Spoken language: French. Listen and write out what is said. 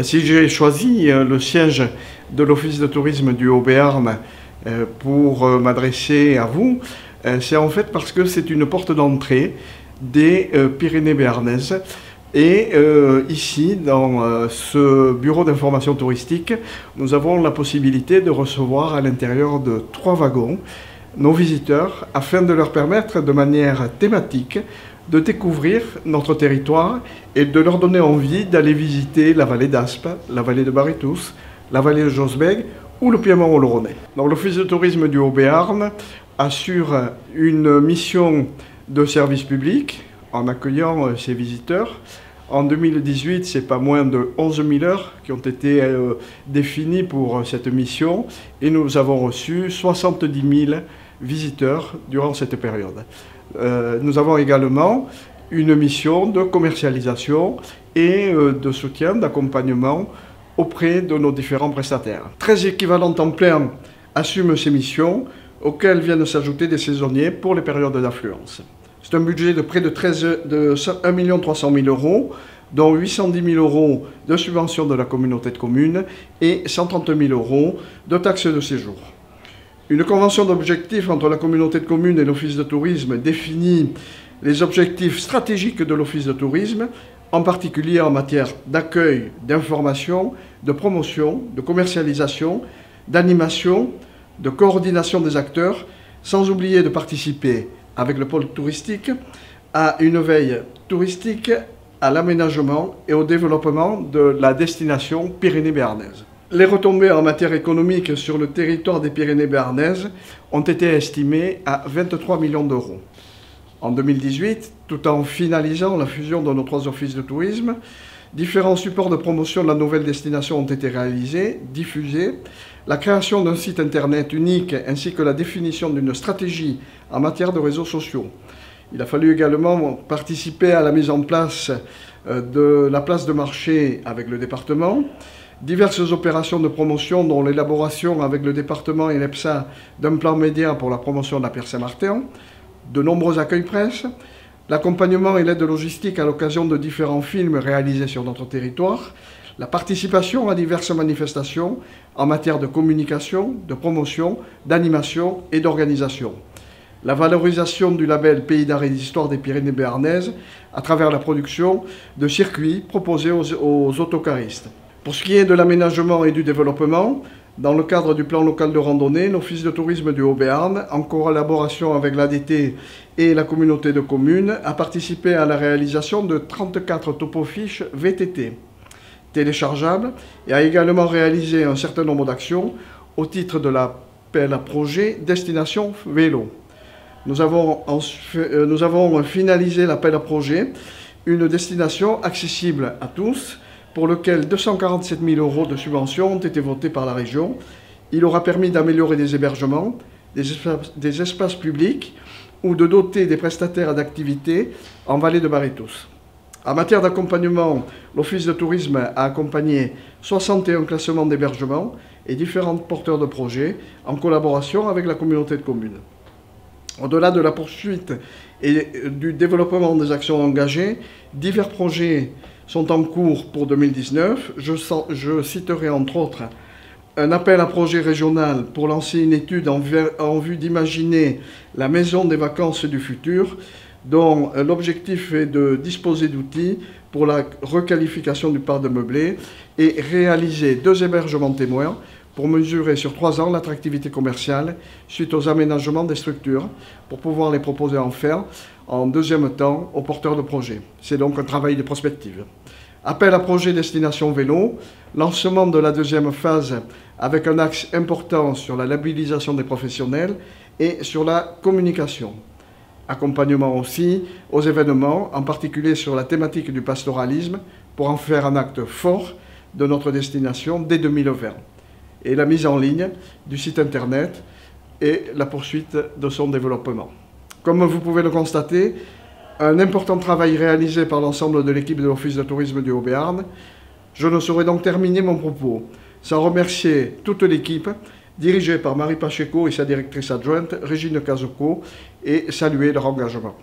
Bien, si j'ai choisi le siège de l'Office de tourisme du Haut-Béarn pour m'adresser à vous, c'est en fait parce que c'est une porte d'entrée des Pyrénées béarnaises. Et ici, dans ce bureau d'information touristique, nous avons la possibilité de recevoir à l'intérieur de 3 wagons nos visiteurs afin de leur permettre de manière thématique de découvrir notre territoire et de leur donner envie d'aller visiter la vallée d'Aspe, la vallée de Baritous, la vallée de Josbeg ou le Piémont oloronais. L'Office de tourisme du Haut-Béarn assure une mission de service public en accueillant ses visiteurs. En 2018, c'est pas moins de 11 000 heures qui ont été définies pour cette mission et nous avons reçu 70 000 visiteurs durant cette période. Nous avons également une mission de commercialisation et de soutien, d'accompagnement auprès de nos différents prestataires. 13 équivalents temps plein assument ces missions, auxquelles viennent s'ajouter des saisonniers pour les périodes d'affluence. C'est un budget de près de 1 300 000 euros, dont 810 000 euros de subventions de la communauté de communes et 130 000 euros de taxes de séjour. Une convention d'objectifs entre la communauté de communes et l'Office de tourisme définit les objectifs stratégiques de l'Office de tourisme, en particulier en matière d'accueil, d'information, de promotion, de commercialisation, d'animation, de coordination des acteurs, sans oublier de participer avec le pôle touristique à une veille touristique, à l'aménagement et au développement de la destination Pyrénées béarnaises. Les retombées en matière économique sur le territoire des Pyrénées béarnaises ont été estimées à 23 millions d'euros. En 2018, tout en finalisant la fusion de nos 3 offices de tourisme, différents supports de promotion de la nouvelle destination ont été réalisés, diffusés. La création d'un site internet unique ainsi que la définition d'une stratégie en matière de réseaux sociaux. Il a fallu également participer à la mise en place de la place de marché avec le département. Diverses opérations de promotion dont l'élaboration avec le département et l'EPSA d'un plan média pour la promotion de la Pierre Saint-Martin, de nombreux accueils presse, l'accompagnement et l'aide logistique à l'occasion de différents films réalisés sur notre territoire, la participation à diverses manifestations en matière de communication, de promotion, d'animation et d'organisation. La valorisation du label Pays d'art et d'histoire des Pyrénées béarnaises à travers la production de circuits proposés aux autocaristes. Pour ce qui est de l'aménagement et du développement, dans le cadre du plan local de randonnée, l'Office de tourisme du Haut-Béarn, en collaboration avec l'ADT et la communauté de communes, a participé à la réalisation de 34 topofiches VTT téléchargeables et a également réalisé un certain nombre d'actions au titre de l'appel à projet Destination Vélo. Nous avons finalisé l'appel à projet, une destination accessible à tous, pour lequel 247 000 euros de subventions ont été votés par la région. Il aura permis d'améliorer des hébergements, des espaces publics ou de doter des prestataires d'activités en vallée de Baritous. En matière d'accompagnement, l'Office de tourisme a accompagné 61 classements d'hébergement et différents porteurs de projets en collaboration avec la communauté de communes. Au-delà de la poursuite et du développement des actions engagées, divers projets sont en cours pour 2019. Je citerai entre autres un appel à projet régional pour lancer une étude en vue d'imaginer la maison des vacances du futur, dont l'objectif est de disposer d'outils pour la requalification du parc de meublé et réaliser 2 hébergements témoins pour mesurer sur 3 ans l'attractivité commerciale suite aux aménagements des structures pour pouvoir les proposer en deuxième temps aux porteurs de projets. C'est donc un travail de prospective. Appel à projet Destination Vélo, lancement de la 2e phase avec un axe important sur la labellisation des professionnels et sur la communication. Accompagnement aussi aux événements, en particulier sur la thématique du pastoralisme, pour en faire un acte fort de notre destination dès 2020. Et la mise en ligne du site internet et la poursuite de son développement. Comme vous pouvez le constater, un important travail réalisé par l'ensemble de l'équipe de l'Office de tourisme du Haut-Béarn. Je ne saurais donc terminer mon propos sans remercier toute l'équipe, dirigée par Marie Pacheco et sa directrice adjointe, Régine Cazoco, et saluer leur engagement.